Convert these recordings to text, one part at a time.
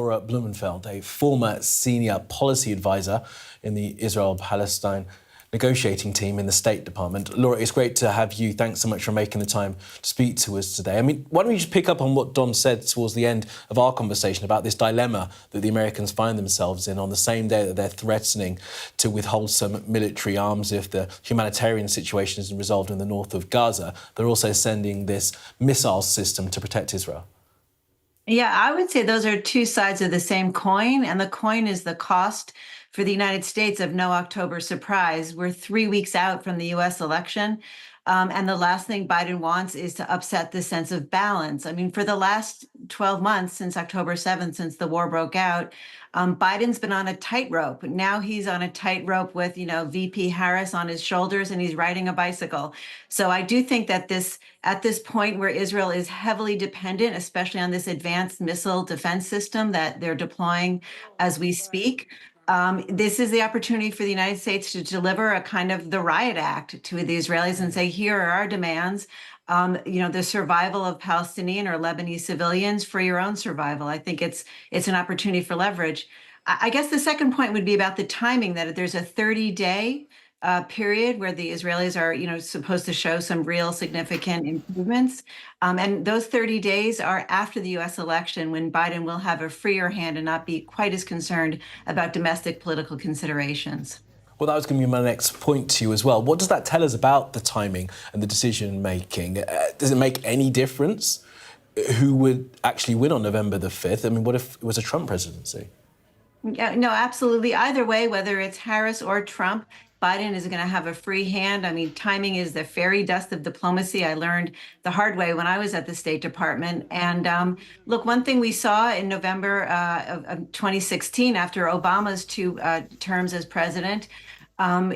Laura Blumenfeld, a former senior policy advisor in the Israel-Palestine negotiating team in the State Department. Laura, it's great to have you. Thanks so much for making the time to speak to us today. I mean, why don't we just pick up on what Don said towards the end of our conversation about this dilemma that the Americans find themselves in on the same day that they're threatening to withhold some military arms if the humanitarian situation isn't resolved in the north of Gaza. They're also sending this missile system to protect Israel. Yeah, I would say those are two sides of the same coin, and the coin is the cost for the United States of no October surprise. We're 3 weeks out from the U.S. election, and the last thing Biden wants is to upset the sense of balance. I mean, for the last 12 months, since October 7th, since the war broke out, Biden's been on a tightrope. Now he's on a tightrope with, VP Harris on his shoulders, and he's riding a bicycle. So I do think that at this point where Israel is heavily dependent, especially on this advanced missile defense system that they're deploying as we speak, this is the opportunity for the United States to deliver a kind of the riot act to the Israelis and say, here are our demands. The survival of Palestinian or Lebanese civilians for your own survival. I think it's an opportunity for leverage. I guess the second point would be about the timing, that there's a 30-day period where the Israelis are, supposed to show some real significant improvements. And those 30 days are after the U.S. election, when Biden will have a freer hand and not be quite as concerned about domestic political considerations. Well, that was going to be my next point to you as well. What does that tell us about the timing and the decision-making? Does it make any difference who would actually win on November the 5th? I mean, what if it was a Trump presidency? Yeah, no, absolutely. Either way, whether it's Harris or Trump, Biden is going to have a free hand. I mean, timing is the fairy dust of diplomacy. I learned the hard way when I was at the State Department. And look, one thing we saw in November of 2016, after Obama's two terms as president,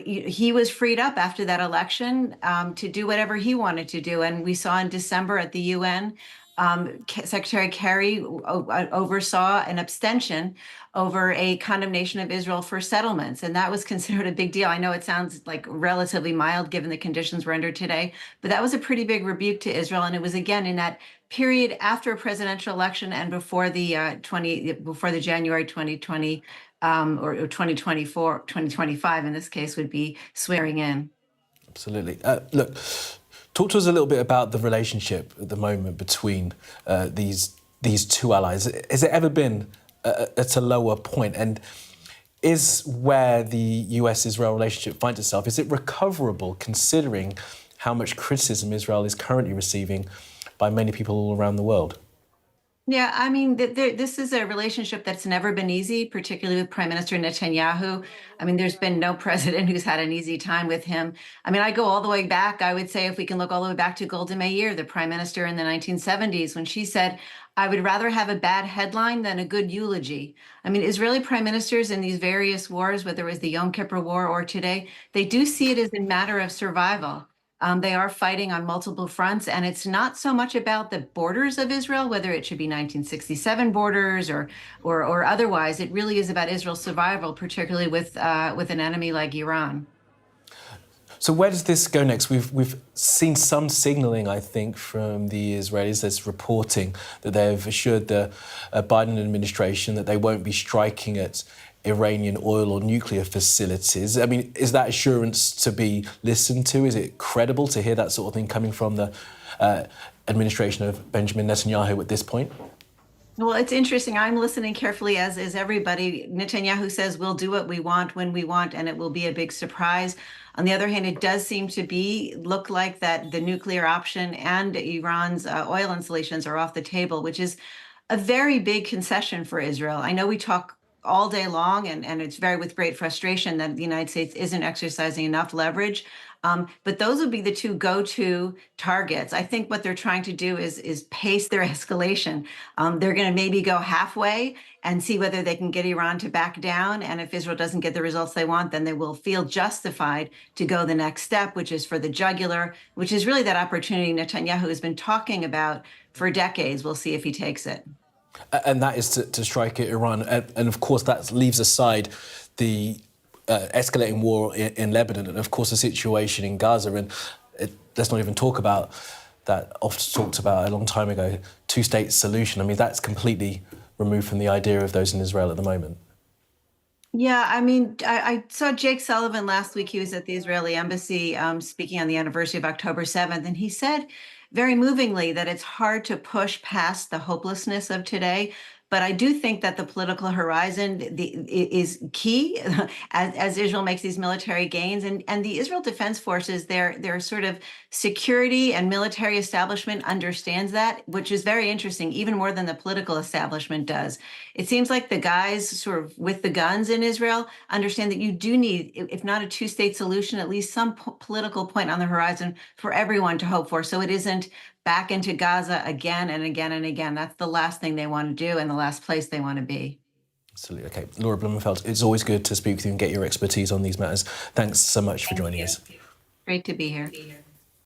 he was freed up after that election to do whatever he wanted to do. And we saw in December at the UN, Secretary Kerry oversaw an abstention over a condemnation of Israel for settlements. And that was considered a big deal. I know it sounds like relatively mild given the conditions we're under today, but that was a pretty big rebuke to Israel. And it was, again, in that period after a presidential election and before the January 2020 or 2024, 2025 in this case would be swearing in. Absolutely. Look, talk to us a little bit about the relationship at the moment between these two allies. Has it ever been at a lower point? And is where the US-Israel relationship finds itself, is it recoverable considering how much criticism Israel is currently receiving by many people all around the world? Yeah, I mean, this is a relationship that's never been easy, particularly with Prime Minister Netanyahu. I mean, there's been no president who's had an easy time with him. I mean, I go all the way back. I would say if we can look all the way back to Golda Meir, the prime minister in the 1970s, when she said, I would rather have a bad headline than a good eulogy. I mean, Israeli prime ministers in these various wars, whether it was the Yom Kippur War or today, they do see it as a matter of survival. They are fighting on multiple fronts, and it's not so much about the borders of Israel, whether it should be 1967 borders or otherwise. It really is about Israel's survival, particularly with an enemy like Iran. So where does this go next? We've seen some signalling, I think, from the Israelis. There's reporting that they've assured the Biden administration that they won't be striking at Iranian oil or nuclear facilities. I mean, is that assurance to be listened to? Is it credible to hear that sort of thing coming from the administration of Benjamin Netanyahu at this point? Well, it's interesting. I'm listening carefully, as is everybody. Netanyahu says we'll do what we want when we want, and it will be a big surprise. On the other hand, it does seem to look like that the nuclear option and Iran's oil installations are off the table, which is a very big concession for Israel. I know we talk all day long, and it's with great frustration that the United States isn't exercising enough leverage. But those would be the two go-to targets. I think what they're trying to do is pace their escalation. They're going to maybe go halfway and see whether they can get Iran to back down. And if Israel doesn't get the results they want, then they will feel justified to go the next step, which is for the jugular, which is really that opportunity Netanyahu has been talking about for decades. We'll see if he takes it. And that is to strike at Iran. And of course, that leaves aside the escalating war in Lebanon and, of course, the situation in Gaza. And let's not even talk about that often talked about a long time ago, two-state solution. I mean, that's completely removed from the idea of those in Israel at the moment? Yeah, I mean, I saw Jake Sullivan last week. He was at the Israeli embassy speaking on the anniversary of October 7th, and he said very movingly that it's hard to push past the hopelessness of today. But I do think that the political horizon is key as Israel makes these military gains, and the Israel Defense Forces, their sort of security and military establishment understands that, which is very interesting, even more than the political establishment does. It seems like the guys sort of with the guns in Israel understand that you do need, if not a two-state solution, at least some political point on the horizon for everyone to hope for. So it isn't back into Gaza again and again and again. That's the last thing they want to do and the last place they want to be. Absolutely. Okay. Laura Blumenfeld, it's always good to speak with you and get your expertise on these matters. Thanks so much for joining us. Great to be here.